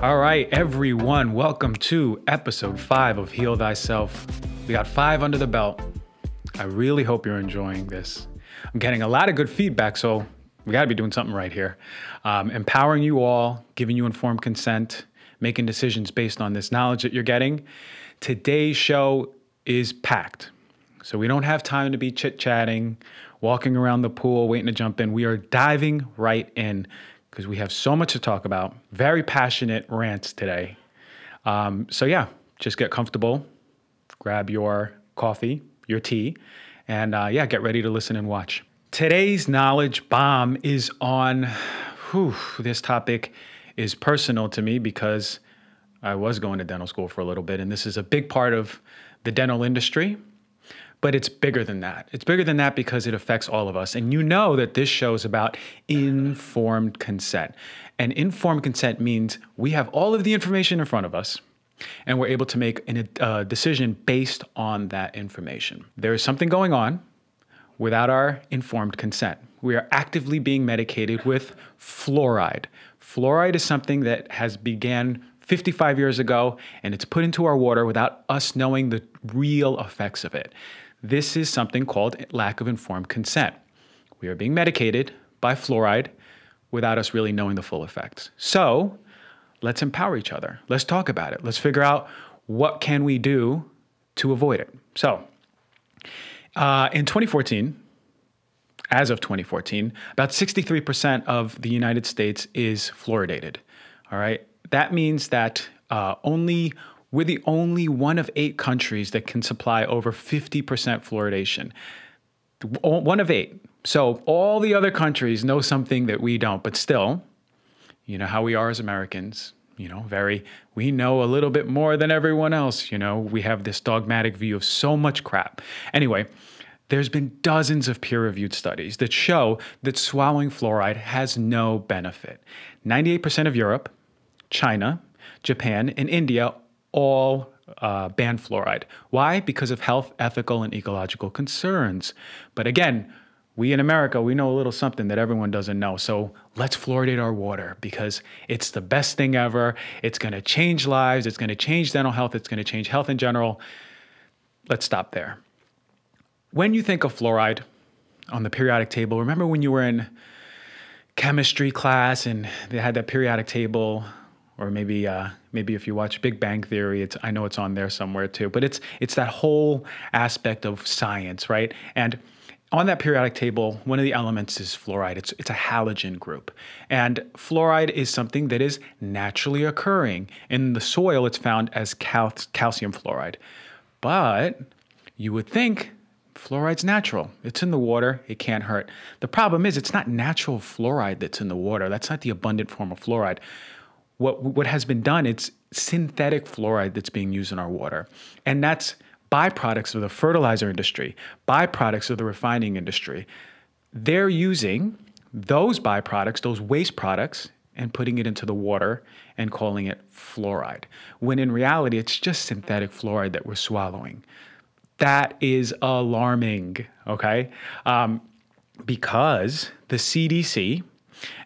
All right, everyone, welcome to episode 5 of Heal Thyself. We got 5 under the belt. I really hope you're enjoying this. I'm getting a lot of good feedback, so we got to be doing something right here. Empowering you all, giving you informed consent, making decisions based on this knowledge that you're getting. Today's show is packed, so we don't have time to be chit-chatting, walking around the pool, waiting to jump in. We are diving right in because we have so much to talk about. Very passionate rants today. Just get comfortable, grab your coffee, your tea, and get ready to listen and watch. Today's knowledge bomb is on, this topic is personal to me because I was going to dental school for a little bit, and this is a big part of the dental industry. But it's bigger than that. It's bigger than that because it affects all of us. And you know that this show is about informed consent. And informed consent means we have all of the information in front of us and we're able to make a decision based on that information. There is something going on without our informed consent. We are actively being medicated with fluoride. Fluoride is something that has began 55 years ago, and it's put into our water without us knowing the real effects of it. This is something called lack of informed consent. We are being medicated by fluoride without us really knowing the full effects. So let's empower each other. Let's talk about it. Let's figure out what can we do to avoid it. So in 2014, as of 2014, about 63% of the United States is fluoridated. All right. That means that we're the only one of 8 countries that can supply over 50% fluoridation. One of 8. So all the other countries know something that we don't, but still, you know how we are as Americans, we know a little bit more than everyone else. We have this dogmatic view of so much crap. Anyway, there's been dozens of peer-reviewed studies that show that swallowing fluoride has no benefit. 98% of Europe, China, Japan, and India all ban fluoride. Why? Because of health, ethical, and ecological concerns. But again, we in America, we know a little something that everyone doesn't know. So let's fluoridate our water because it's the best thing ever. It's going to change lives. It's going to change dental health. It's going to change health in general. Let's stop there. When you think of fluoride on the periodic table, remember when you were in chemistry class and they had that periodic table? Or maybe if you watch Big Bang Theory, I know it's on there somewhere too. But it's that whole aspect of science, right? And on that periodic table, one of the elements is fluoride. It's a halogen group. And fluoride is something that is naturally occurring. In the soil, it's found as calcium fluoride. But you would think fluoride's natural. It's in the water. It can't hurt. The problem is it's not natural fluoride that's in the water. That's not the abundant form of fluoride. What has been done, it's synthetic fluoride that's being used in our water. And that's byproducts of the fertilizer industry, byproducts of the refining industry. They're using those byproducts, those waste products, and putting it into the water and calling it fluoride. When in reality, it's just synthetic fluoride that we're swallowing. That is alarming, okay? Because the CDC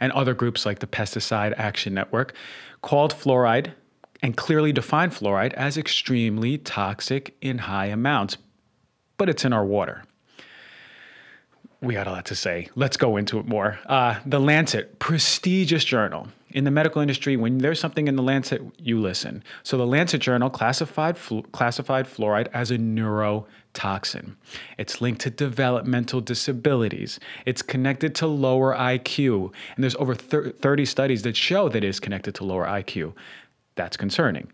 and other groups like the Pesticide Action Network called fluoride and clearly defined fluoride as extremely toxic in high amounts, but it's in our water. We got a lot to say. Let's go into it more. The Lancet, prestigious journal. In the medical industry, when there's something in the Lancet, you listen. So the Lancet journal classified fluoride as a neurotoxin. It's linked to developmental disabilities. It's connected to lower IQ. And there's over 30 studies that show that it is connected to lower IQ. That's concerning.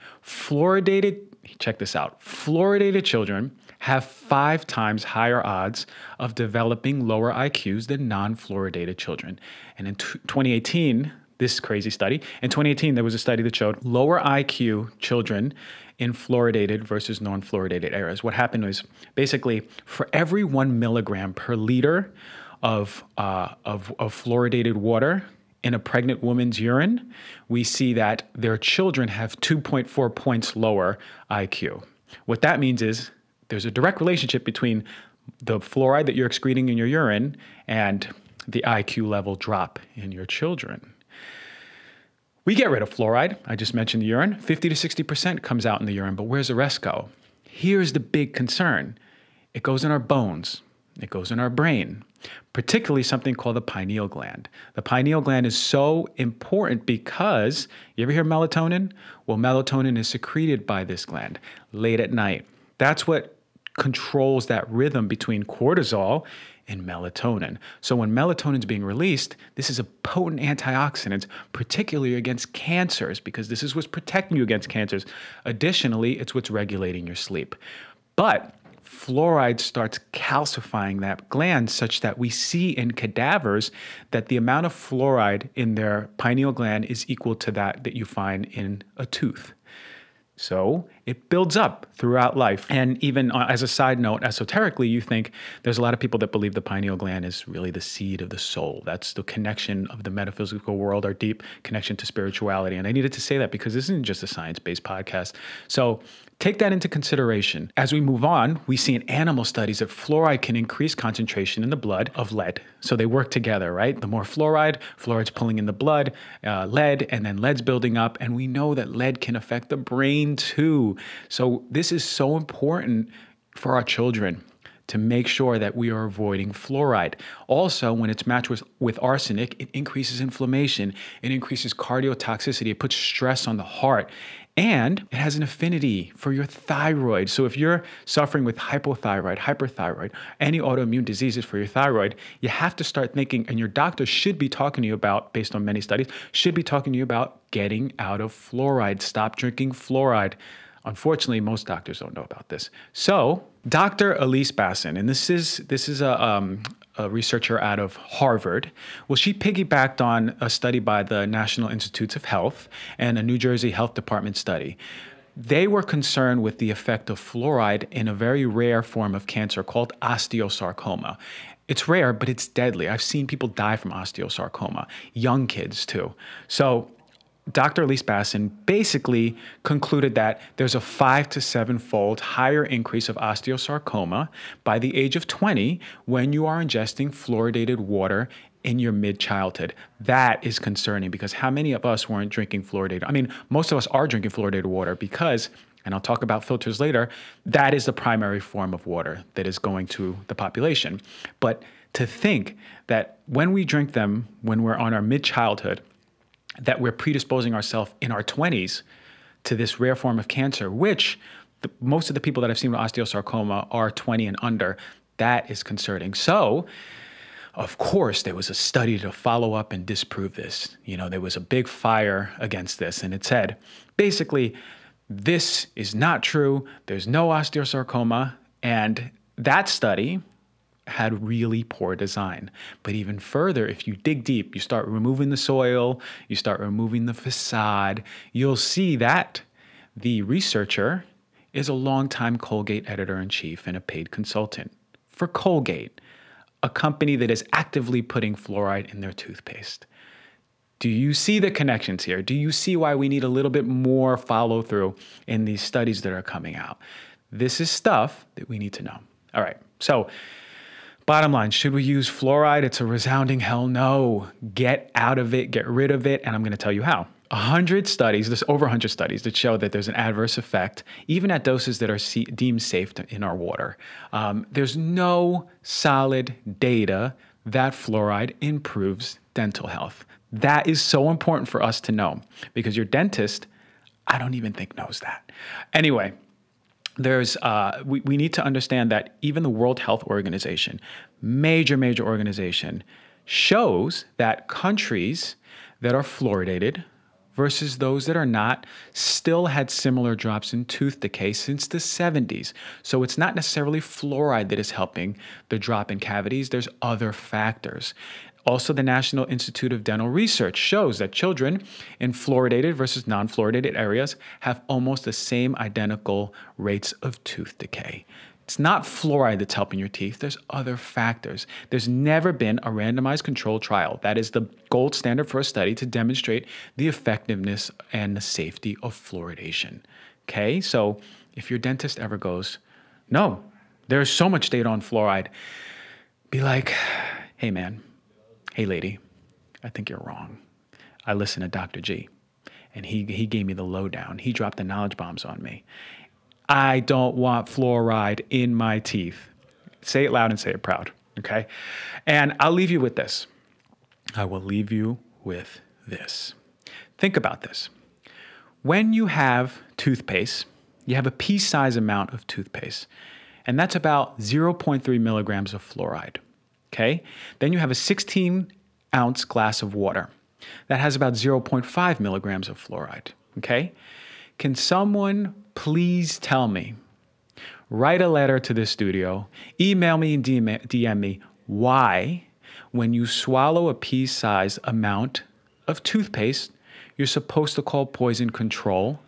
Check this out. Fluoridated children have 5 times higher odds of developing lower IQs than non-fluoridated children. And in 2018, this crazy study, in 2018, there was a study that showed lower IQ children in fluoridated versus non-fluoridated areas. What happened was basically for every 1 milligram per liter of fluoridated water in a pregnant woman's urine, we see that their children have 2.4 points lower IQ. What that means is there's a direct relationship between the fluoride that you're excreting in your urine and the IQ level drop in your children. We get rid of fluoride. I just mentioned the urine. 50 to 60% comes out in the urine, but where's the rest go? Here's the big concern. It goes in our bones. It goes in our brain, particularly something called the pineal gland. The pineal gland is so important because, you ever hear melatonin? Well, melatonin is secreted by this gland late at night. That's what controls that rhythm between cortisol and melatonin. So when melatonin is being released, this is a potent antioxidant, particularly against cancers, because this is what's protecting you against cancers. Additionally, it's what's regulating your sleep. But fluoride starts calcifying that gland such that we see in cadavers that the amount of fluoride in their pineal gland is equal to that you find in a tooth. So it builds up throughout life. And even as a side note, esoterically, you think there's a lot of people that believe the pineal gland is really the seed of the soul. That's the connection of the metaphysical world, our deep connection to spirituality. And I needed to say that because this isn't just a science-based podcast. So take that into consideration. As we move on, we see in animal studies that fluoride can increase concentration in the blood of lead. So they work together, right? The more fluoride's pulling in the blood, lead, and then lead's building up. And we know that lead can affect the brain too. So this is so important for our children to make sure that we are avoiding fluoride. Also, when it's matched with arsenic, it increases inflammation, it increases cardiotoxicity, it puts stress on the heart, and it has an affinity for your thyroid. So if you're suffering with hypothyroid, hyperthyroid, any autoimmune diseases for your thyroid, you have to start thinking, and your doctor should be talking to you about, based on many studies, should be talking to you about getting out of fluoride. Stop drinking fluoride. Unfortunately, most doctors don't know about this. So Dr. Elise Bassin, and this is a researcher out of Harvard. Well, she piggybacked on a study by the National Institutes of Health and a New Jersey Health Department study. They were concerned with the effect of fluoride in a very rare form of cancer called osteosarcoma. It's rare, but it's deadly. I've seen people die from osteosarcoma, young kids too. So Dr. Elise Bassin basically concluded that there's a 5 to 7-fold higher increase of osteosarcoma by the age of 20 when you are ingesting fluoridated water in your mid-childhood. That is concerning because how many of us weren't drinking fluoridated? I mean, most of us are drinking fluoridated water because, and I'll talk about filters later, that is the primary form of water that is going to the population. But to think that when we drink them, when we're on our mid-childhood, that we're predisposing ourselves in our 20s to this rare form of cancer, which most of the people that I've seen with osteosarcoma are 20 and under, that is concerning. So, of course, there was a study to follow up and disprove this. You know, there was a big fire against this, and it said, basically, this is not true. There's no osteosarcoma, and that study had really poor design. But even further, if you dig deep, you start removing the soil, you start removing the facade, you'll see that the researcher is a longtime Colgate editor-in-chief and a paid consultant for Colgate, a company that is actively putting fluoride in their toothpaste. Do you see the connections here? Do you see why we need a little bit more follow-through in these studies that are coming out? This is stuff that we need to know. All right, so bottom line, should we use fluoride? It's a resounding hell no. Get out of it, get rid of it, and I'm going to tell you how. 100 studies, there's over 100 studies that show that there's an adverse effect, even at doses that are deemed safe in our water. There's no solid data that fluoride improves dental health. That is so important for us to know because your dentist, I don't even think knows that. Anyway, we need to understand that even the World Health Organization, major organization, shows that countries that are fluoridated versus those that are not still had similar drops in tooth decay since the 70s. So it's not necessarily fluoride that is helping the drop in cavities. There's other factors. Also, the National Institute of Dental Research shows that children in fluoridated versus non-fluoridated areas have almost the same identical rates of tooth decay. It's not fluoride that's helping your teeth. There's other factors. There's never been a randomized controlled trial. That is the gold standard for a study to demonstrate the effectiveness and the safety of fluoridation. Okay, so if your dentist ever goes, no, there's so much data on fluoride, be like, hey man, hey lady, I think you're wrong. I listen to Dr. G. and he gave me the lowdown. He dropped the knowledge bombs on me. I don't want fluoride in my teeth. Say it loud and say it proud, okay? And I'll leave you with this. I will leave you with this. Think about this. When you have toothpaste, you have a pea-sized amount of toothpaste, and that's about 0.3 milligrams of fluoride, okay? Then you have a 16-ounce glass of water. That has about 0.5 milligrams of fluoride, okay? Can someone please tell me, write a letter to this studio, email me and DM me why, when you swallow a pea-sized amount of toothpaste, you're supposed to call poison control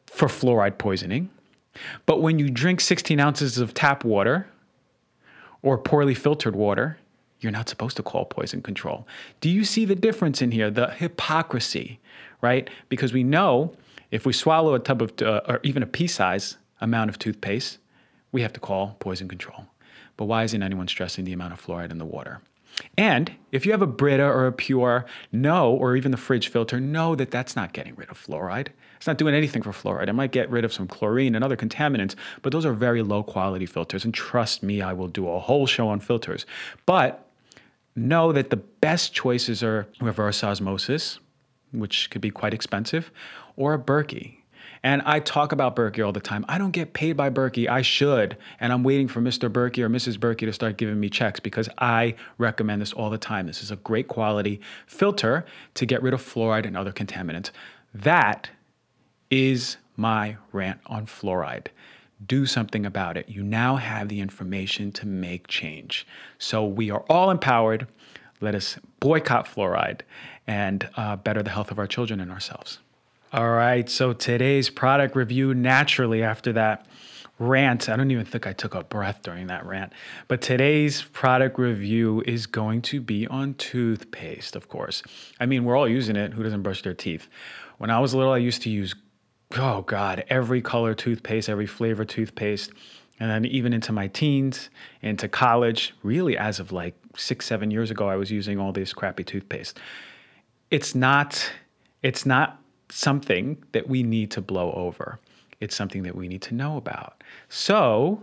for fluoride poisoning. But when you drink 16 ounces of tap water or poorly filtered water, you're not supposed to call poison control. Do you see the difference in here? The hypocrisy, right? Because we know if we swallow a tub of, or even a pea-sized amount of toothpaste, we have to call poison control. But why isn't anyone stressing the amount of fluoride in the water? And if you have a Brita or a Pure, or even the fridge filter, know that that's not getting rid of fluoride. It's not doing anything for fluoride. It might get rid of some chlorine and other contaminants, but those are very low quality filters. And trust me, I will do a whole show on filters. But know that the best choices are reverse osmosis, which could be quite expensive, or a Berkey. And I talk about Berkey all the time. I don't get paid by Berkey. I should. And I'm waiting for Mr. Berkey or Mrs. Berkey to start giving me checks because I recommend this all the time. This is a great quality filter to get rid of fluoride and other contaminants. That is my rant on fluoride. Do something about it. You now have the information to make change. So we are all empowered. Let us boycott fluoride and better the health of our children and ourselves. All right, so today's product review, naturally after that rant, I don't even think I took a breath during that rant, but today's product review is going to be on toothpaste, of course. I mean, we're all using it. Who doesn't brush their teeth? When I was little, I used to use, oh God, every color toothpaste, every flavor toothpaste. And then even into my teens, into college, really as of like 6-7 years ago, I was using all this crappy toothpaste. It's not something that we need to blow over. It's something that we need to know about. So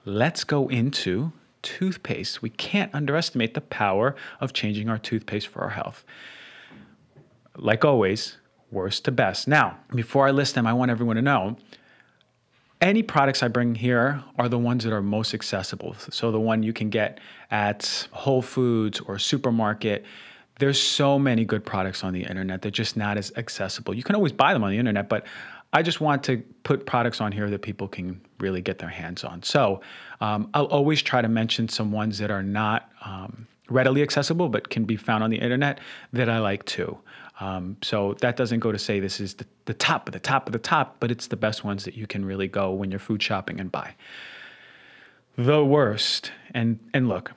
let's go into toothpaste. We can't underestimate the power of changing our toothpaste for our health. Like always, worst to best. Now, before I list them, I want everyone to know any products I bring here are the ones that are most accessible. So the one you can get at Whole Foods or supermarket. There's so many good products on the internet. They're just not as accessible. You can always buy them on the internet, but I just want to put products on here that people can really get their hands on. So I'll always try to mention some ones that are not readily accessible, but can be found on the internet that I like too. So that doesn't go to say this is the top of the top of the top, but it's the best ones that you can really go when you're food shopping and buy. The worst, and look,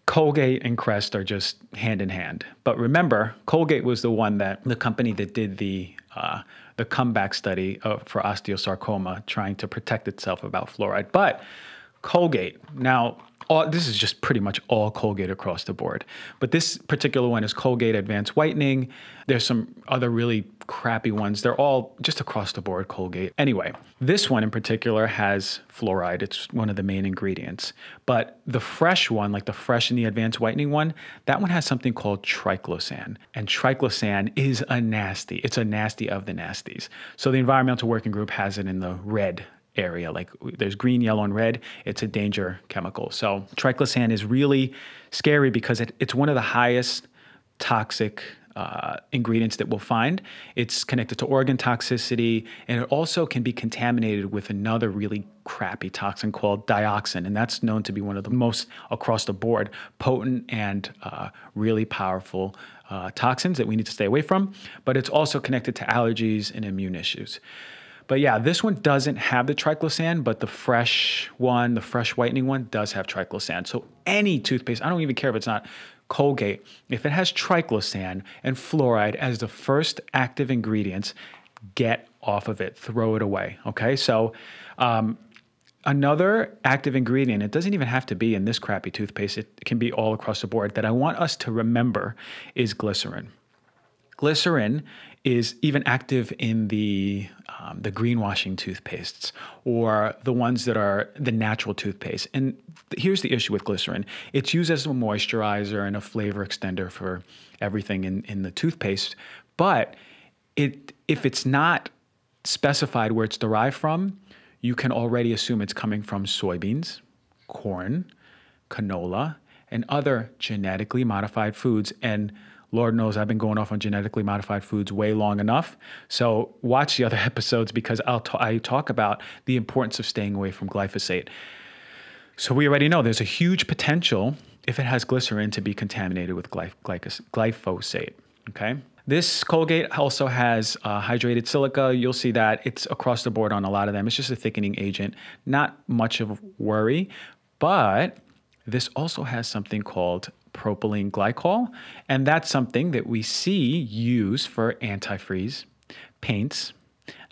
Colgate and Crest are just hand in hand. But remember, Colgate was the company that did the comeback study for osteosarcoma, trying to protect itself about fluoride. But Colgate, now, this is just pretty much all Colgate across the board. But this particular one is Colgate Advanced Whitening. There's some other really crappy ones. They're all just across the board Colgate. Anyway, this one in particular has fluoride. It's one of the main ingredients. But the fresh one, like the fresh and the Advanced Whitening one, that one has something called triclosan. And triclosan is a nasty. It's a nasty of the nasties. So the Environmental Working Group has it in the red area, like there's green, yellow, and red. It's a danger chemical. So triclosan is really scary because it's one of the highest toxic ingredients that we'll find. It's connected to organ toxicity, and it also can be contaminated with another really crappy toxin called dioxin, and that's known to be one of the most across the board potent and really powerful toxins that we need to stay away from. But it's also connected to allergies and immune issues. But yeah, this one doesn't have the triclosan, but the fresh one, the fresh whitening one, does have triclosan. So any toothpaste, I don't even care if it's not Colgate, if it has triclosan and fluoride as the first active ingredients, get off of it, throw it away, okay? So another active ingredient, it doesn't even have to be in this crappy toothpaste, it can be all across the board, that I want us to remember is glycerin. Glycerin is even active in the greenwashing toothpastes or the ones that are the natural toothpaste. And here's the issue with glycerin. It's used as a moisturizer and a flavor extender for everything in the toothpaste. But if it's not specified where it's derived from, you can already assume it's coming from soybeans, corn, canola, and other genetically modified foods. And Lord knows I've been going off on genetically modified foods way long enough. So watch the other episodes because I talk about the importance of staying away from glyphosate. So we already know there's a huge potential if it has glycerin to be contaminated with glyphosate, okay? This Colgate also has hydrated silica. You'll see that it's across the board on a lot of them. It's just a thickening agent, not much of a worry, but this also has something called propylene glycol, and that's something that we see used for antifreeze, paints,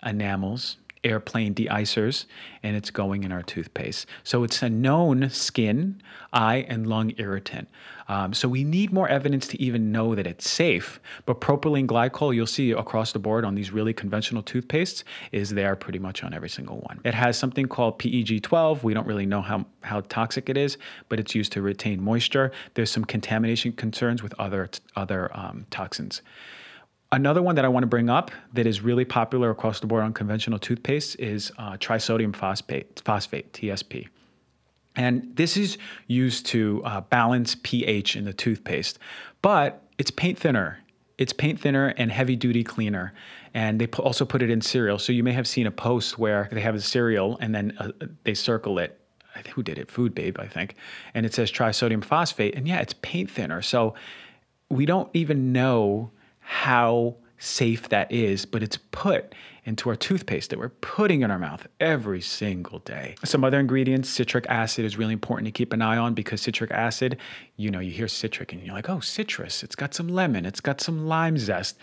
enamels, airplane de-icers, and it's going in our toothpaste. So it's a known skin, eye, and lung irritant. So we need more evidence to even know that it's safe. But propylene glycol, you'll see across the board on these really conventional toothpastes, is there pretty much on every single one. It has something called PEG-12. We don't really know how toxic it is, but it's used to retain moisture. There's some contamination concerns with other toxins. Another one that I want to bring up that is really popular across the board on conventional toothpaste is trisodium phosphate, TSP. And this is used to balance pH in the toothpaste, but it's paint thinner. It's paint thinner and heavy duty cleaner. And they also put it in cereal. So you may have seen a post where they have a cereal and then they circle it. Who did it? Food Babe, I think. And it says trisodium phosphate. And yeah, it's paint thinner. So we don't even know how safe that is, but it's put into our toothpaste that we're putting in our mouth every single day. Some other ingredients, citric acid is really important to keep an eye on because citric acid, you hear citric and you're like, oh, citrus, it's got some lemon, it's got some lime zest.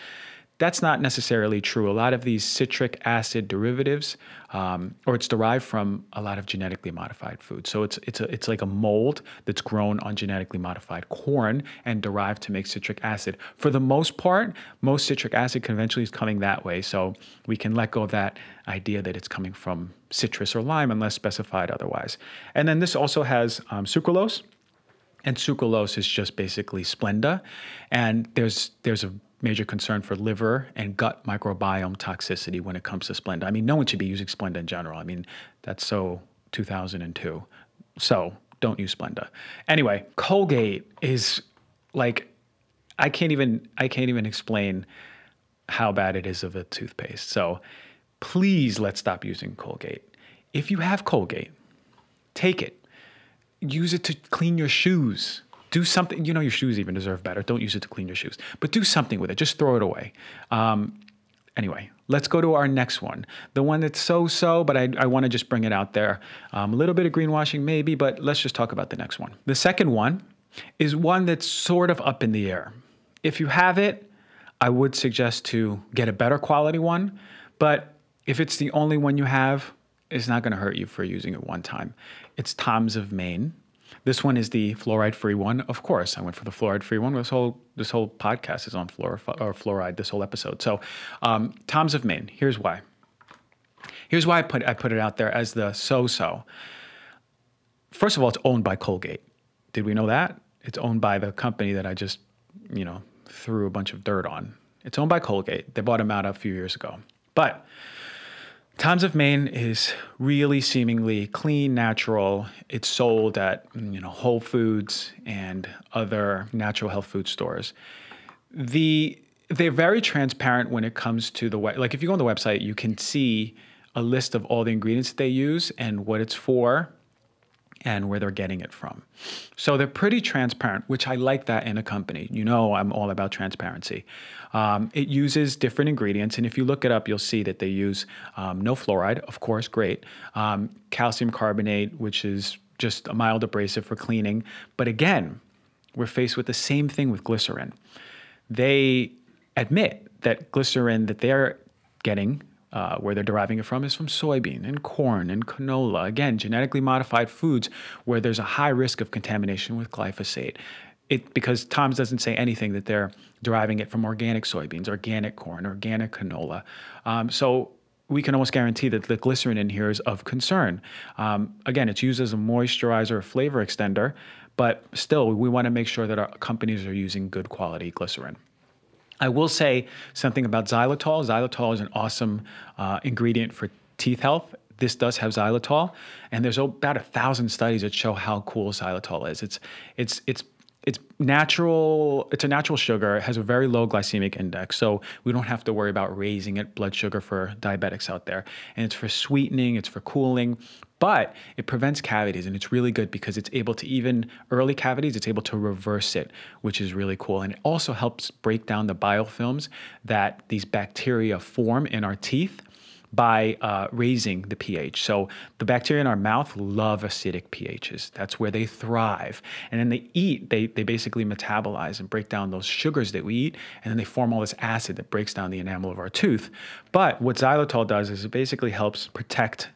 That's not necessarily true. A lot of these citric acid derivatives, or it's derived from a lot of genetically modified food. So it's like a mold that's grown on genetically modified corn and derived to make citric acid. For the most part, most citric acid conventionally is coming that way. So we can let go of that idea that it's coming from citrus or lime unless specified otherwise. And then this also has sucralose. And sucralose is just basically Splenda. And there's a major concern for liver and gut microbiome toxicity when it comes to Splenda. I mean, no one should be using Splenda in general. I mean, that's so 2002. So don't use Splenda. Anyway, Colgate is like, I can't even explain how bad it is of a toothpaste. So please let's stop using Colgate. If you have Colgate, take it. Use it to clean your shoes. Do something, your shoes even deserve better. Don't use it to clean your shoes, but do something with it. Just throw it away. Anyway, let's go to our next one. The one that's so-so, but I want to just bring it out there. A little bit of greenwashing maybe, but let's just talk about the next one. The second one is one that's sort of up in the air. If you have it, I would suggest to get a better quality one, but if it's the only one you have, it's not going to hurt you for using it one time. It's Tom's of Maine. This one is the fluoride-free one. Of course, I went for the fluoride-free one. This whole podcast is on fluoride. This whole episode. So, Tom's of Maine. Here's why. Here's why I put it out there as the so-so. First of all, it's owned by Colgate. Did we know that? It's owned by the company that I just, threw a bunch of dirt on. It's owned by Colgate. They bought them out a few years ago. But Tom's of Maine is really seemingly clean, natural. It's sold at Whole Foods and other natural health food stores. They're very transparent when it comes to like if you go on the website, you can see a list of all the ingredients that they use and what it's for and where they're getting it from. So they're pretty transparent, which I like that in a company. I'm all about transparency. It uses different ingredients, and if you look it up, you'll see that they use no fluoride, of course, great. Calcium carbonate, which is just a mild abrasive for cleaning. But again, we're faced with the same thing with glycerin. They admit that glycerin that they're getting where they're deriving it from is from soybean and corn and canola. Again, genetically modified foods where there's a high risk of contamination with glyphosate. because Tom's doesn't say anything that they're deriving it from organic soybeans, organic corn, organic canola. So we can almost guarantee that the glycerin in here is of concern. Again, it's used as a moisturizer, flavor extender, but still, we want to make sure that our companies are using good quality glycerin. I will say something about xylitol. Xylitol is an awesome ingredient for teeth health. This does have xylitol, and there's about 1,000 studies that show how cool xylitol is. It's natural. It's a natural sugar. It has a very low glycemic index, so we don't have to worry about raising blood sugar for diabetics out there. And it's for sweetening. It's for cooling, but it prevents cavities, and it's really good because it's able to, even early cavities, it's able to reverse it, which is really cool. And it also helps break down the biofilms that these bacteria form in our teeth by raising the pH. So the bacteria in our mouth love acidic pHs. That's where they thrive. And then they basically metabolize and break down those sugars that we eat, and then they form all this acid that breaks down the enamel of our tooth. But what xylitol does is it basically helps protect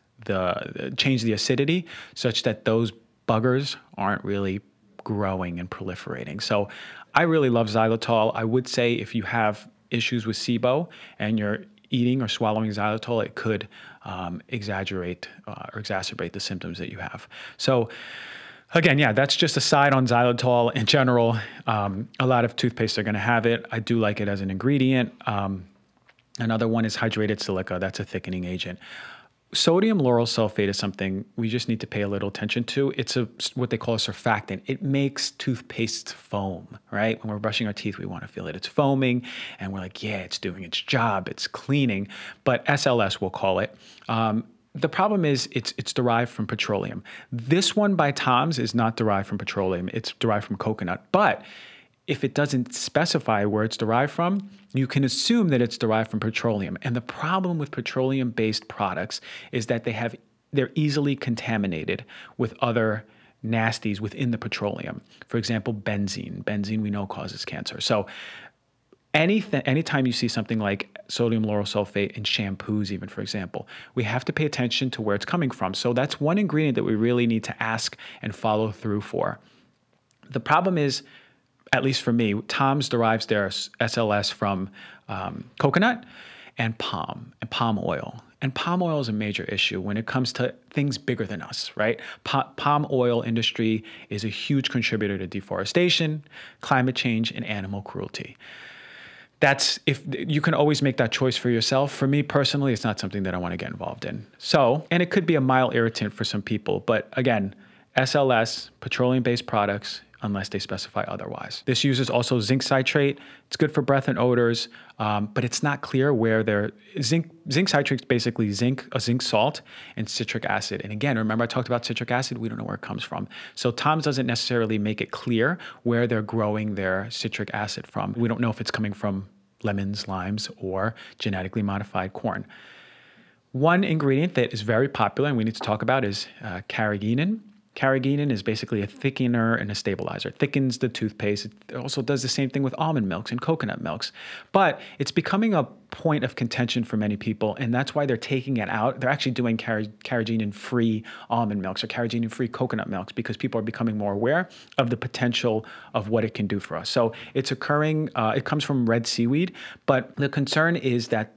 change the acidity such that those buggers aren't really growing and proliferating. So I really love xylitol. I would say if you have issues with SIBO and you're eating or swallowing xylitol, it could exaggerate or exacerbate the symptoms that you have. So again, yeah, that's just a side on xylitol in general. A lot of toothpaste are going to have it. I do like it as an ingredient. Another one is hydrated silica. That's a thickening agent. Sodium lauryl sulfate is something we just need to pay a little attention to. It's what they call a surfactant. It makes toothpaste foam, right? When we're brushing our teeth, we want to feel that it's foaming, and we're like, yeah, it's doing its job, it's cleaning. But SLS, we'll call it. The problem is it's derived from petroleum. This one by Tom's is not derived from petroleum. It's derived from coconut. But if it doesn't specify where it's derived from, you can assume that it's derived from petroleum. And the problem with petroleum-based products is that they're easily contaminated with other nasties within the petroleum. For example, benzene. Benzene we know causes cancer. So anytime you see something like sodium lauryl sulfate in shampoos, even for example, we have to pay attention to where it's coming from. So that's one ingredient that we really need to ask and follow through for. The problem is, at least for me, Tom's derives their SLS from coconut and palm oil. And palm oil is a major issue when it comes to things bigger than us, right? Palm oil industry is a huge contributor to deforestation, climate change, and animal cruelty. If you can always make that choice for yourself. For me personally, it's not something that I want to get involved in. So, and it could be a mild irritant for some people, but again, SLS, petroleum-based products, unless they specify otherwise. This uses also zinc citrate. It's good for breath and odors, but it's not clear where zinc citrate is basically a zinc salt and citric acid. And again, remember I talked about citric acid? We don't know where it comes from. So Tom's doesn't necessarily make it clear where they're growing their citric acid from. We don't know if it's coming from lemons, limes, or genetically modified corn. One ingredient that is very popular and we need to talk about is carrageenan. Carrageenan is basically a thickener and a stabilizer. It thickens the toothpaste. It also does the same thing with almond milks and coconut milks. But it's becoming a point of contention for many people, and that's why they're taking it out. They're actually doing carrageenan-free almond milks or carrageenan-free coconut milks because people are becoming more aware of the potential of what it can do for us. So it's occurring, it comes from red seaweed, but the concern is that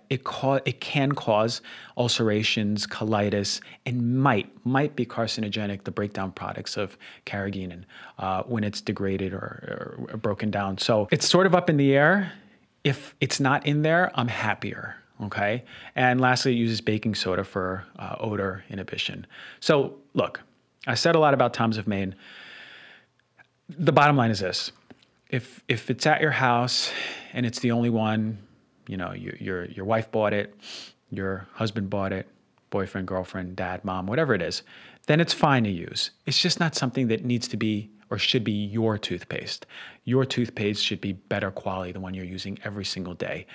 it can cause ulcerations, colitis, and might be carcinogenic, the breakdown products of carrageenan, when it's degraded or broken down. So it's sort of up in the air. If it's not in there, I'm happier, okay? And lastly, it uses baking soda for odor inhibition. So look, I said a lot about Tom's of Maine. The bottom line is this. If it's at your house and it's the only one, you know, your wife bought it, your husband bought it, boyfriend, girlfriend, dad, mom, whatever it is, then it's fine to use. It's just not something that needs to be or should be your toothpaste. Your toothpaste should be better quality than one you're using every single day.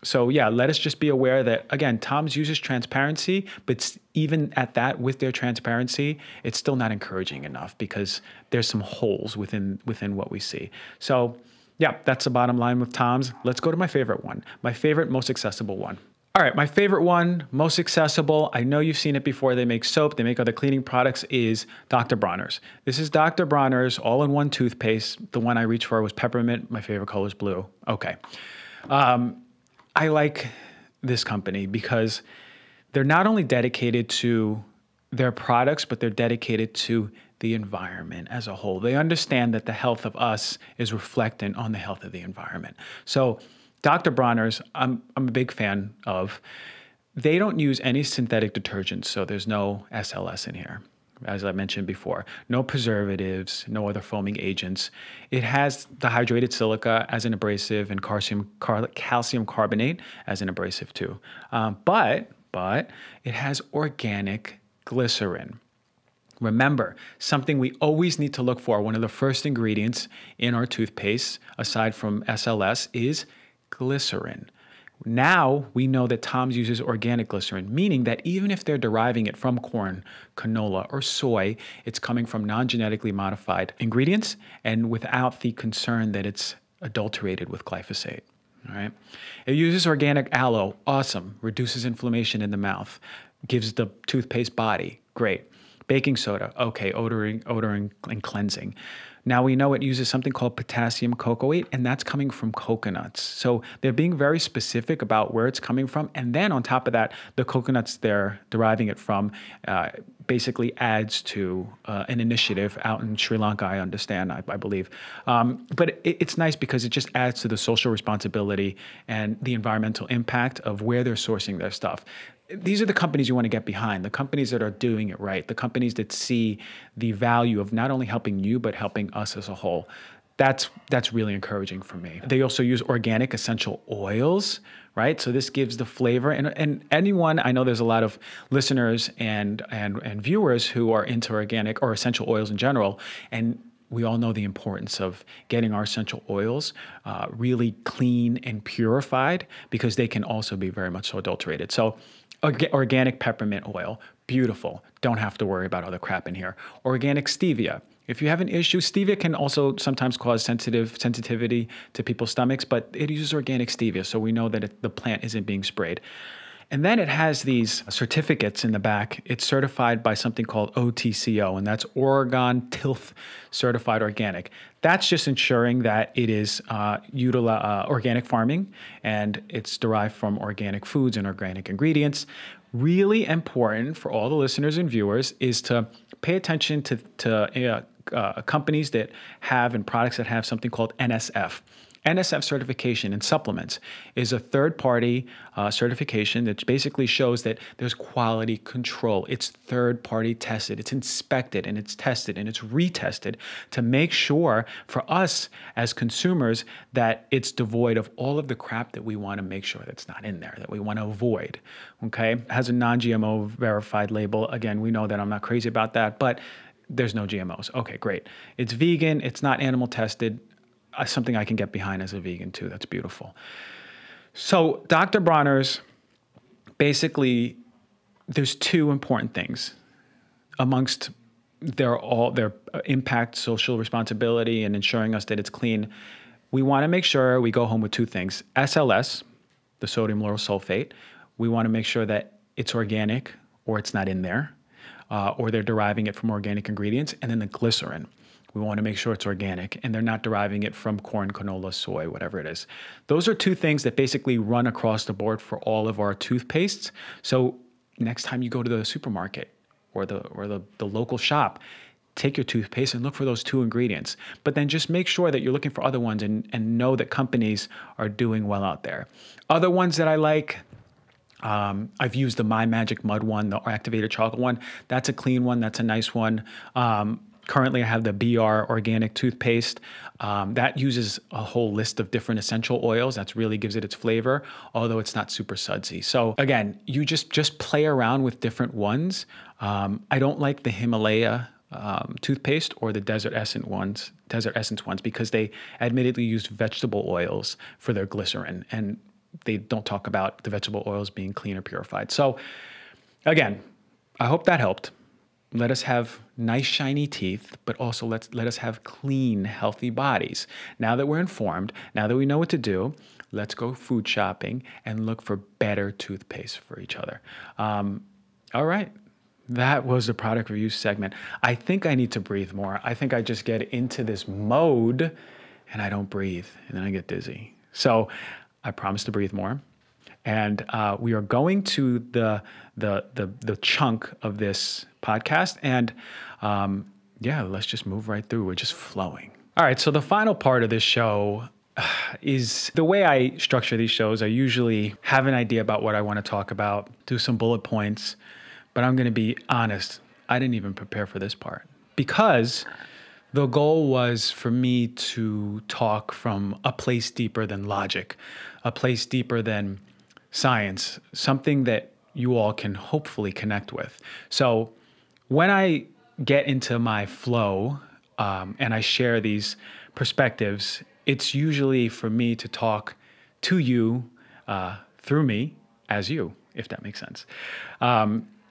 So yeah, let us just be aware that, again, Tom's uses transparency, but even at that, with their transparency, it's still not encouraging enough because there's some holes within what we see. So yeah, that's the bottom line with Tom's. Let's go to my favorite one. My favorite, most accessible one. All right, my favorite one, most accessible. I know you've seen it before. They make soap, they make other cleaning products, is Dr. Bronner's. This is Dr. Bronner's all-in-one toothpaste. The one I reached for was peppermint. My favorite color is blue. Okay. I like this company because they're not only dedicated to their products, but they're dedicated to the environment as a whole. They understand that the health of us is reflectant on the health of the environment. So Dr. Bronner's, I'm a big fan of. They don't use any synthetic detergents, so there's no SLS in here, as I mentioned before. No preservatives, no other foaming agents. It has the hydrated silica as an abrasive and calcium carbonate as an abrasive too. But it has organic glycerin. Remember, something we always need to look for, one of the first ingredients in our toothpaste, aside from SLS, is glycerin. Now we know that Tom's uses organic glycerin, meaning that even if they're deriving it from corn, canola, or soy, it's coming from non-genetically modified ingredients and without the concern that it's adulterated with glyphosate. All right. It uses organic aloe. Awesome. Reduces inflammation in the mouth. Gives the toothpaste body. Great. Baking soda. Okay. Odoring and cleansing. Now we know it uses something called potassium cocoate, and that's coming from coconuts. So they're being very specific about where it's coming from. And then on top of that, the coconuts they're deriving it from basically adds to an initiative out in Sri Lanka, I understand, I believe. But it's nice because it just adds to the social responsibility and the environmental impact of where they're sourcing their stuff. These are the companies you want to get behind, the companies that are doing it right, the companies that see the value of not only helping you, but helping us as a whole. That's really encouraging for me. They also use organic essential oils, right? So this gives the flavor. And anyone, I know there's a lot of listeners and viewers who are into organic or essential oils in general, and we all know the importance of getting our essential oils really clean and purified because they can also be very much so adulterated. So organic peppermint oil, beautiful. Don't have to worry about other crap in here. Organic stevia. If you have an issue, stevia can also sometimes cause sensitivity to people's stomachs, but it uses organic stevia, so we know that the plant isn't being sprayed. And then it has these certificates in the back. It's certified by something called OTCO, and that's Oregon Tilth Certified Organic. That's just ensuring that it is organic farming and it's derived from organic foods and organic ingredients. Really important for all the listeners and viewers is to pay attention to companies that have and products that have something called NSF. NSF certification in supplements is a third-party certification that basically shows that there's quality control. It's third-party tested, it's inspected, and it's tested, and it's retested to make sure for us as consumers that it's devoid of all of the crap that we want to make sure that's not in there, that we want to avoid, okay? It has a non-GMO verified label. Again, we know that I'm not crazy about that, but there's no GMOs. Okay, great. It's vegan, it's not animal tested. Something I can get behind as a vegan too. That's beautiful. So Dr. Bronner's, basically, there's two important things amongst their impact, social responsibility, and ensuring us that it's clean. We want to make sure we go home with two things. SLS, the sodium lauryl sulfate, we want to make sure that it's organic or it's not in there, or they're deriving it from organic ingredients, and then the glycerin. We want to make sure it's organic and they're not deriving it from corn, canola, soy, whatever it is. Those are two things that basically run across the board for all of our toothpastes. So next time you go to the supermarket or the local shop, take your toothpaste and look for those two ingredients. But then just make sure that you're looking for other ones and know that companies are doing well out there. Other ones that I like, I've used the My Magic Mud one, the activated chocolate one. That's a clean one. That's a nice one. Currently, I have the BR organic toothpaste. That uses a whole list of different essential oils. That really gives it its flavor, although it's not super sudsy. So again, you just play around with different ones. I don't like the Himalaya toothpaste or the Desert Essence ones because they admittedly use vegetable oils for their glycerin, and they don't talk about the vegetable oils being clean or purified. So again, I hope that helped. let us have nice shiny teeth, but also let us have clean, healthy bodies. Now that we're informed, now that we know what to do, let's go food shopping and look for better toothpaste for each other. All right. That was the product review segment. I think I need to breathe more. I think I just get into this mode and I don't breathe and then I get dizzy. So I promise to breathe more. And we are going to the chunk of this podcast. And let's just move right through. We're just flowing. All right. So the final part of this show is the way I structure these shows. I usually have an idea about what I want to talk about, do some bullet points, but I'm going to be honest. I didn't even prepare for this part because the goal was for me to talk from a place deeper than logic, a place deeper than science, something that you all can hopefully connect with. So when I get into my flow and I share these perspectives, it's usually for me to talk to you through me as you, if that makes sense.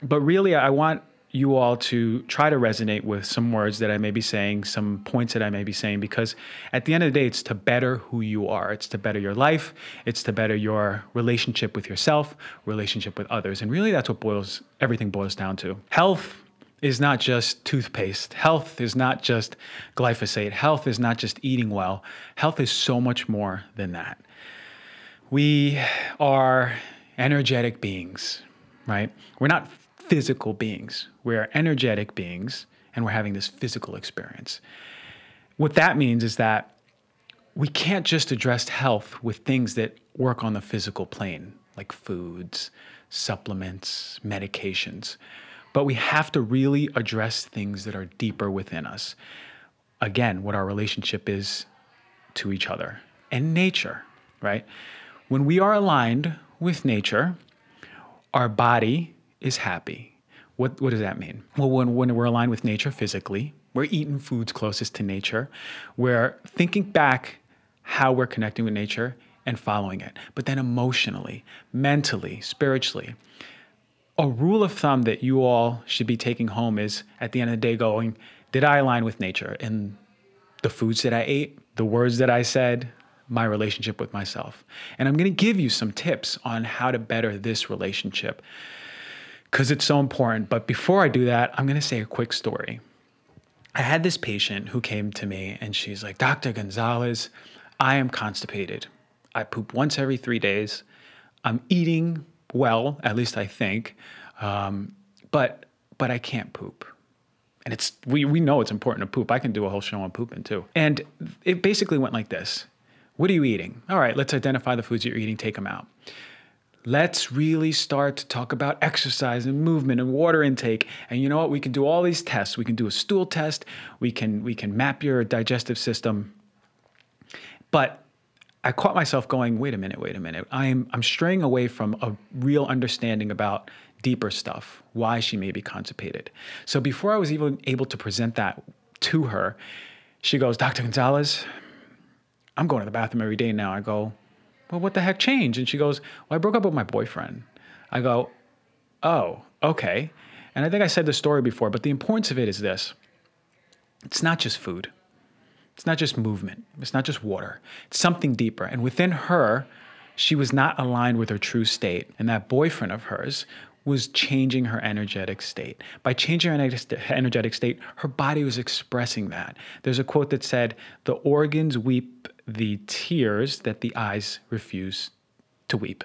But really, I want you all to try to resonate with some words that I may be saying, some points that I may be saying, because at the end of the day, it's to better who you are. It's to better your life. It's to better your relationship with yourself, relationship with others. And really, that's what everything boils down to. Health is not just toothpaste. Health is not just glyphosate. Health is not just eating well. Health is so much more than that. We are energetic beings, right? We're not physical beings. We're energetic beings, and we're having this physical experience. What that means is that we can't just address health with things that work on the physical plane, like foods, supplements, medications. But we have to really address things that are deeper within us. Again, what our relationship is to each other and nature, right? When we are aligned with nature, our body is happy. What does that mean? Well, when we're aligned with nature physically, we're eating foods closest to nature. We're thinking back how we're connecting with nature and following it. But then emotionally, mentally, spiritually, a rule of thumb that you all should be taking home is at the end of the day going, did I align with nature in the foods that I ate, the words that I said, my relationship with myself? And I'm going to give you some tips on how to better this relationship because it's so important. But before I do that, I'm going to say a quick story. I had this patient who came to me and she's like, Dr. Gonzalez, I am constipated. I poop once every 3 days. I'm eating well, at least I think, but I can't poop. And we know it's important to poop. I can do a whole show on pooping too. And it basically went like this. What are you eating? All right, let's identify the foods you're eating, take them out. Let's really start to talk about exercise and movement and water intake. And you know what? We can do all these tests. We can do a stool test. We can map your digestive system. But I caught myself going, wait a minute. I'm straying away from a real understanding about deeper stuff, why she may be constipated. So before I was even able to present that to her, she goes, Dr. Gonzalez, I'm going to the bathroom every day now. I go, well, what the heck changed? And she goes, well, I broke up with my boyfriend. I go, oh, okay. And I think I said the story before, but the importance of it is this. It's not just food. It's not just movement. It's not just water. It's something deeper. And within her, she was not aligned with her true state. And that boyfriend of hers was changing her energetic state. By changing her energetic state, her body was expressing that. There's a quote that said, the organs weep the tears that the eyes refuse to weep.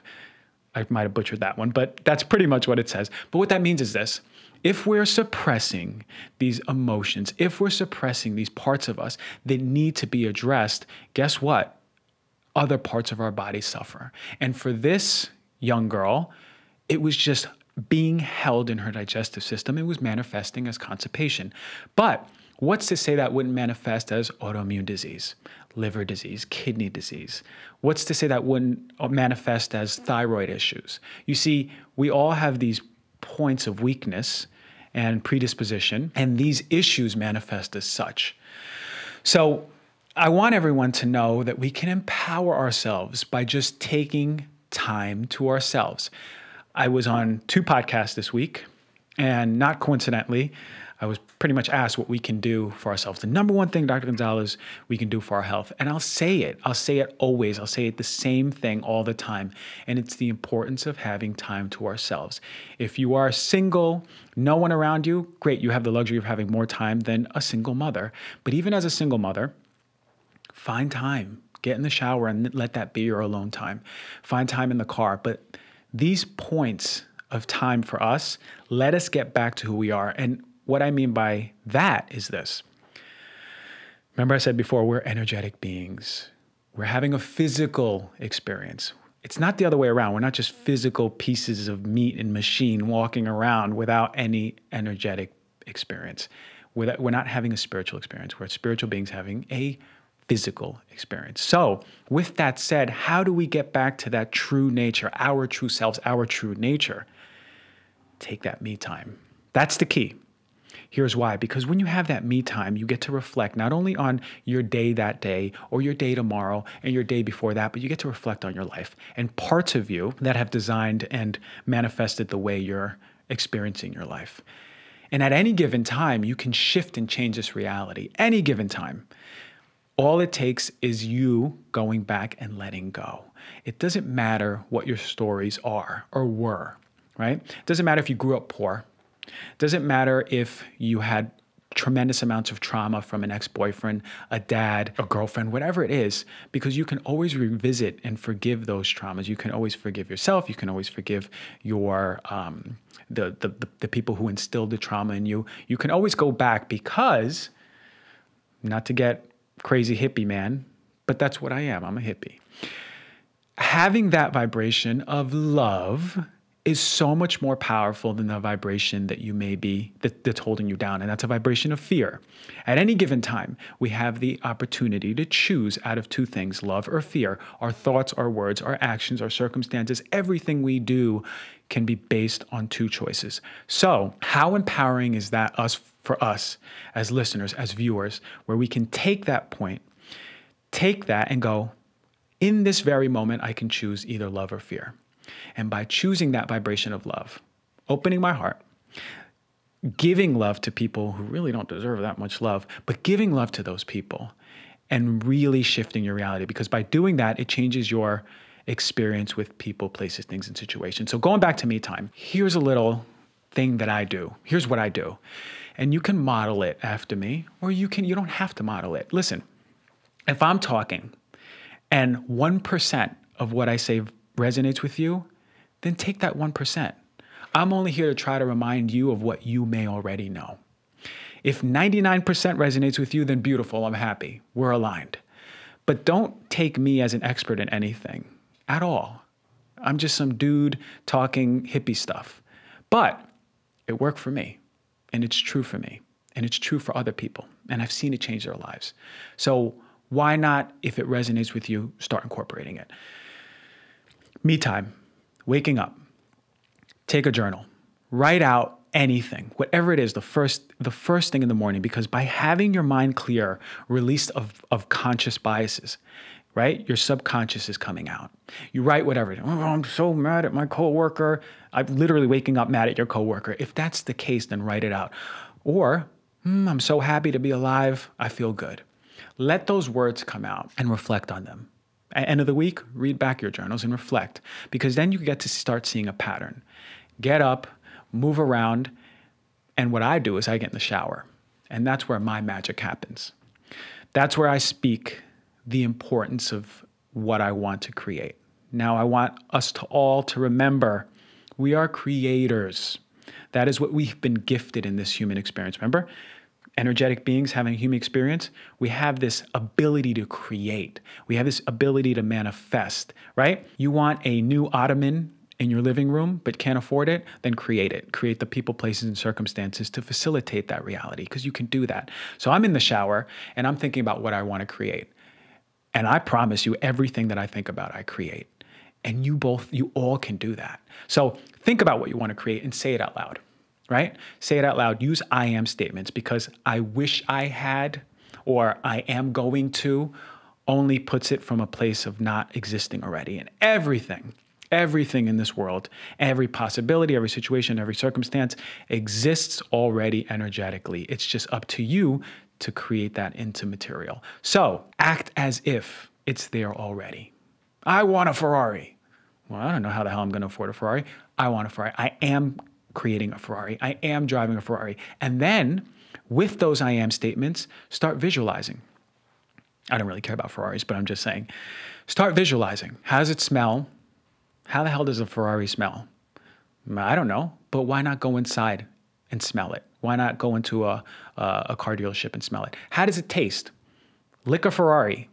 I might have butchered that one, but that's pretty much what it says. But what that means is this. If we're suppressing these emotions, if we're suppressing these parts of us that need to be addressed, guess what? Other parts of our body suffer. And for this young girl, it was just being held in her digestive system. It was manifesting as constipation. But what's to say that wouldn't manifest as autoimmune disease, liver disease, kidney disease? What's to say that wouldn't manifest as thyroid issues? You see, we all have these points of weakness and predisposition, and these issues manifest as such. So I want everyone to know that we can empower ourselves by just taking time to ourselves. I was on 2 podcasts this week, and not coincidentally, I was pretty much asked what we can do for ourselves. The number one thing, Dr. Gonzalez, we can do for our health. And I'll say it. I'll say it always. I'll say it the same thing all the time. And it's the importance of having time to ourselves. If you are single, no one around you, great. You have the luxury of having more time than a single mother. But even as a single mother, find time. Get in the shower and let that be your alone time. Find time in the car. But these points of time for us, let us get back to who we are. And what I mean by that is this. Remember I said before, we're energetic beings. We're having a physical experience. It's not the other way around. We're not just physical pieces of meat and machine walking around without any energetic experience. We're not having a spiritual experience. We're spiritual beings having a physical experience. So with that said, how do we get back to that true nature, our true selves, our true nature? Take that me time. That's the key. Here's why. Because when you have that me time, you get to reflect not only on your day that day or your day tomorrow and your day before that, but you get to reflect on your life and parts of you that have designed and manifested the way you're experiencing your life. And at any given time, you can shift and change this reality. Any given time. All it takes is you going back and letting go. It doesn't matter what your stories are or were, right? It doesn't matter if you grew up poor. It doesn't matter if you had tremendous amounts of trauma from an ex-boyfriend, a dad, a girlfriend, whatever it is, because you can always revisit and forgive those traumas. You can always forgive yourself. You can always forgive your the people who instilled the trauma in you. You can always go back because, not to get crazy hippie man, but that's what I am. I'm a hippie. Having that vibration of love is so much more powerful than the vibration that you may be, that's holding you down. And that's a vibration of fear. At any given time, we have the opportunity to choose out of two things, love or fear. Our thoughts, our words, our actions, our circumstances, everything we do can be based on two choices. So how empowering is that for us as listeners, as viewers, where we can take that point, take that and go, in this very moment, I can choose either love or fear. And by choosing that vibration of love, opening my heart, giving love to people who really don't deserve that much love, but giving love to those people and really shifting your reality. Because by doing that, it changes your experience with people, places, things, and situations. So going back to me time, here's a little thing that I do. Here's what I do. And you can model it after me, or you don't have to model it. Listen, if I'm talking and 1% of what I say resonates with you, then take that 1%. I'm only here to try to remind you of what you may already know. If 99% resonates with you, then beautiful, I'm happy. We're aligned. But don't take me as an expert in anything at all. I'm just some dude talking hippie stuff. But it worked for me, and it's true for me, and it's true for other people, and I've seen it change their lives. So why not, if it resonates with you, start incorporating it? Me time, waking up, take a journal, write out anything, whatever it is, the first thing in the morning, because by having your mind clear, release of conscious biases, right? Your subconscious is coming out. You write whatever it is. Oh, I'm so mad at my coworker. I'm literally waking up mad at your coworker. If that's the case, then write it out. Or, I'm so happy to be alive. I feel good. Let those words come out and reflect on them. At the end of the week, read back your journals and reflect, because then you get to start seeing a pattern. Get up, move around, and what I do is I get in the shower, and that's where my magic happens. That's where I speak the importance of what I want to create. Now, I want us all to remember we are creators. That is what we've been gifted in this human experience. Remember? Energetic beings having a human experience, we have this ability to create. We have this ability to manifest, right? You want a new ottoman in your living room, but can't afford it, then create it. Create the people, places, and circumstances to facilitate that reality, because you can do that. So I'm in the shower, and I'm thinking about what I want to create. And I promise you, everything that I think about, I create. And you all can do that. So think about what you want to create and say it out loud. Right? Say it out loud. Use I am statements, because I wish I had, or I am going to, only puts it from a place of not existing already. And everything Everything in this world, every possibility, every situation, every circumstance exists already energetically. It's just up to you to create that into material. So act as if it's there already. I want a Ferrari. Well, I don't know how the hell I'm going to afford a Ferrari. I want a Ferrari. I am creating a Ferrari. I am driving a Ferrari. And then with those I am statements, start visualizing. I don't really care about Ferraris, but I'm just saying, start visualizing. How does it smell? How the hell does a Ferrari smell? I don't know, but why not go inside and smell it? Why not go into a car dealership and smell it? How does it taste? Lick a Ferrari.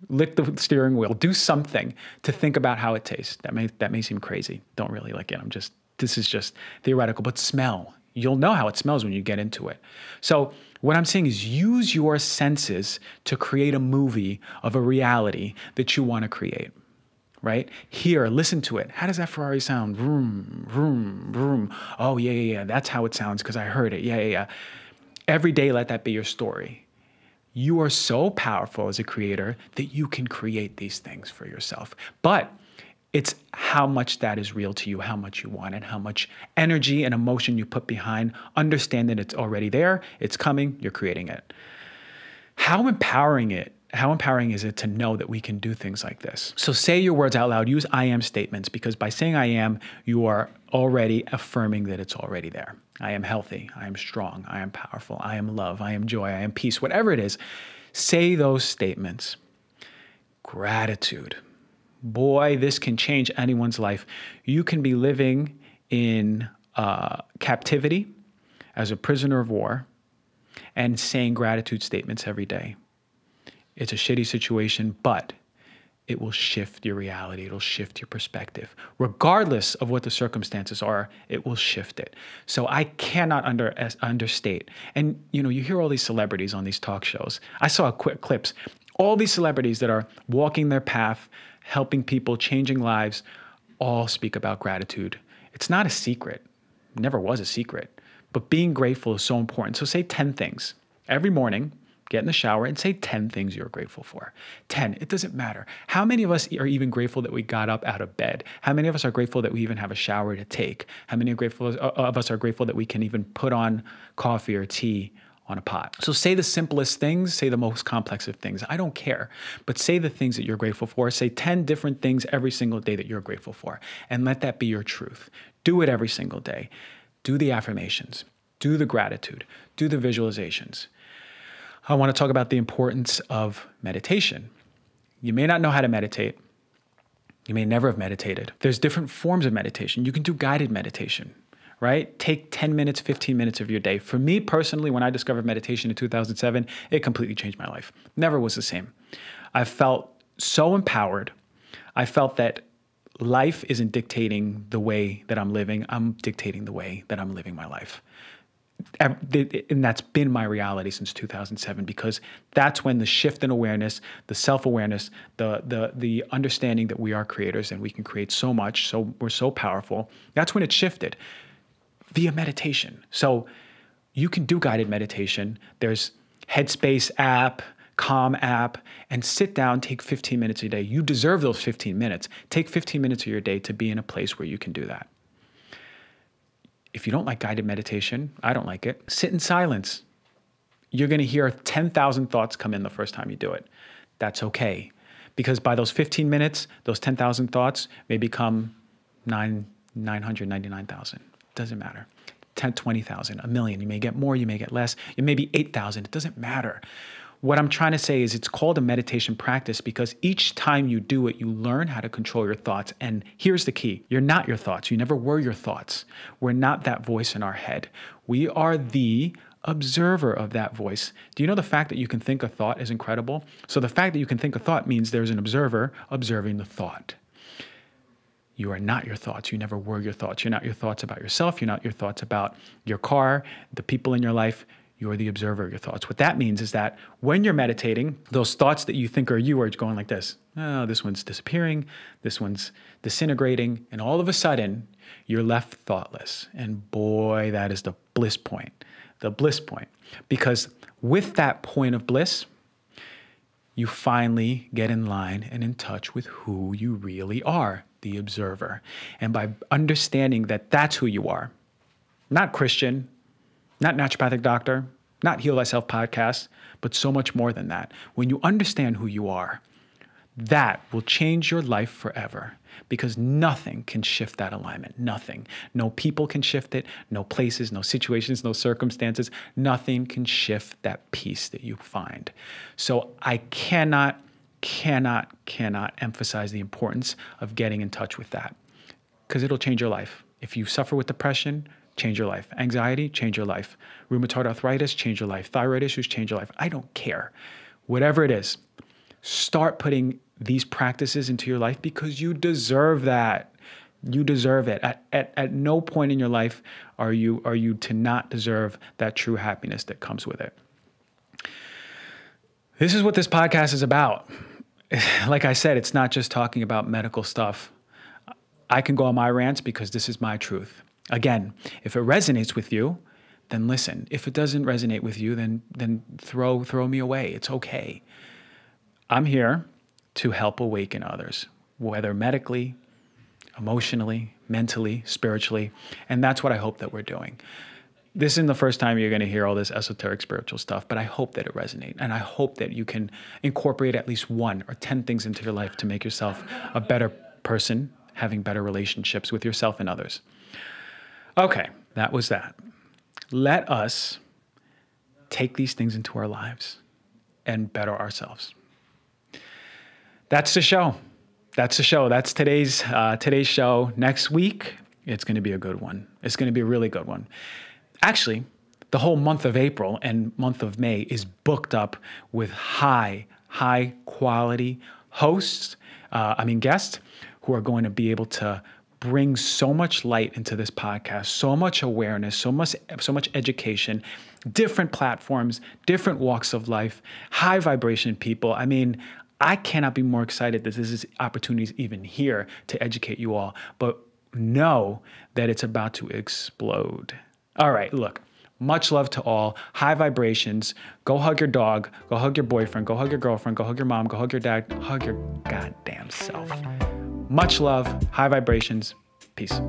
Lick the steering wheel. Do something to think about how it tastes. That may seem crazy. Don't really like it. This is just theoretical, but smell. You'll know how it smells when you get into it. So what I'm saying is use your senses to create a movie of a reality that you want to create. Right? Hear, listen to it. How does that Ferrari sound? Vroom, vroom, vroom. Oh, yeah. That's how it sounds because I heard it. Yeah. Every day, let that be your story. You are so powerful as a creator that you can create these things for yourself. But it's how much that is real to you, how much you want it, how much energy and emotion you put behind. Understand that it's already there. It's coming. You're creating it. How empowering is it to know that we can do things like this? So say your words out loud. Use I am statements, because by saying I am, you are already affirming that it's already there. I am healthy. I am strong. I am powerful. I am love. I am joy. I am peace. Whatever it is, say those statements. Gratitude. Boy, this can change anyone's life. You can be living in captivity as a prisoner of war and saying gratitude statements every day. It's a shitty situation, but it will shift your reality. It'll shift your perspective. Regardless of what the circumstances are, it will shift it. So I cannot understate. And you hear all these celebrities on these talk shows. I saw quick clips. All these celebrities that are walking their path, helping people, changing lives, all speak about gratitude. It's not a secret. It never was a secret. But being grateful is so important. So say 10 things every morning. Get in the shower and say 10 things you're grateful for. 10. It doesn't matter. How many of us are even grateful that we got up out of bed? How many of us are grateful that we even have a shower to take? How many of us are grateful that we can even put on coffee or tea on a pot? So say the simplest things, say the most complex of things. I don't care, but say the things that you're grateful for. Say 10 different things every single day that you're grateful for, and let that be your truth. Do it every single day. Do the affirmations. Do the gratitude. Do the visualizations. I want to talk about the importance of meditation. You may not know how to meditate. You may never have meditated. There's different forms of meditation. You can do guided meditation, right? Take 10 minutes, 15 minutes of your day. For me personally, when I discovered meditation in 2007, it completely changed my life. Never was the same. I felt so empowered. I felt that life isn't dictating the way that I'm living. I'm dictating the way that I'm living my life. And that's been my reality since 2007, because that's when the shift in awareness, the self-awareness, the understanding that we are creators and we can create so much, so we're so powerful, that's when it shifted via meditation. So you can do guided meditation. There's Headspace app, Calm app, and sit down, take 15 minutes a day. You deserve those 15 minutes. Take 15 minutes of your day to be in a place where you can do that. If you don't like guided meditation, I don't like it. Sit in silence. You're going to hear 10,000 thoughts come in the first time you do it. That's okay. Because by those 15 minutes, those 10,000 thoughts may become 999,000. Doesn't matter. 10, 20,000, a million. You may get more, you may get less. It may be 8,000. It doesn't matter. What I'm trying to say is it's called a meditation practice because each time you do it, you learn how to control your thoughts. And here's the key. You're not your thoughts. You never were your thoughts. We're not that voice in our head. We are the observer of that voice. Do you know the fact that you can think a thought is incredible? So the fact that you can think a thought means there's an observer observing the thought. You are not your thoughts. You never were your thoughts. You're not your thoughts about yourself. You're not your thoughts about your car, the people in your life. You're the observer of your thoughts. What that means is that when you're meditating, those thoughts that you think are you are going like this. Oh, this one's disappearing. This one's disintegrating. And all of a sudden, you're left thoughtless. And boy, that is the bliss point. The bliss point. Because with that point of bliss, you finally get in line and in touch with who you really are, the observer. And by understanding that that's who you are, not Christian, not naturopathic doctor, not Heal Thyself podcast, but so much more than that. When you understand who you are, that will change your life forever, because nothing can shift that alignment. Nothing. No people can shift it. No places, no situations, no circumstances. Nothing can shift that peace that you find. So I cannot emphasize the importance of getting in touch with that, because it'll change your life. If you suffer with depression, change your life. Anxiety, change your life. Rheumatoid arthritis, change your life. Thyroid issues, change your life. I don't care. Whatever it is, start putting these practices into your life, because you deserve that. You deserve it. At no point in your life are you to not deserve that true happiness that comes with it. This is what this podcast is about. Like I said, it's not just talking about medical stuff. I can go on my rants because this is my truth. Again, if it resonates with you, then listen. If it doesn't resonate with you, then throw me away. It's okay. I'm here to help awaken others, whether medically, emotionally, mentally, spiritually, and that's what I hope that we're doing. This isn't the first time you're going to hear all this esoteric spiritual stuff, but I hope that it resonates, and I hope that you can incorporate at least 1 or 10 things into your life to make yourself a better person, having better relationships with yourself and others. Okay, that was that. Let us take these things into our lives and better ourselves. That's the show. That's the show. That's today's show. Next week, it's going to be a good one. It's going to be a really good one. Actually, the whole month of April and month of May is booked up with high quality guests who are going to be able to bring so much light into this podcast, so much awareness, so much education, different platforms, different walks of life, high vibration people. I mean, I cannot be more excited that this is opportunities even here to educate you all, but know that it's about to explode. All right, look, much love to all. High vibrations. Go hug your dog. Go hug your boyfriend. Go hug your girlfriend. Go hug your mom. Go hug your dad. Hug your goddamn self. Much love. High vibrations. Peace.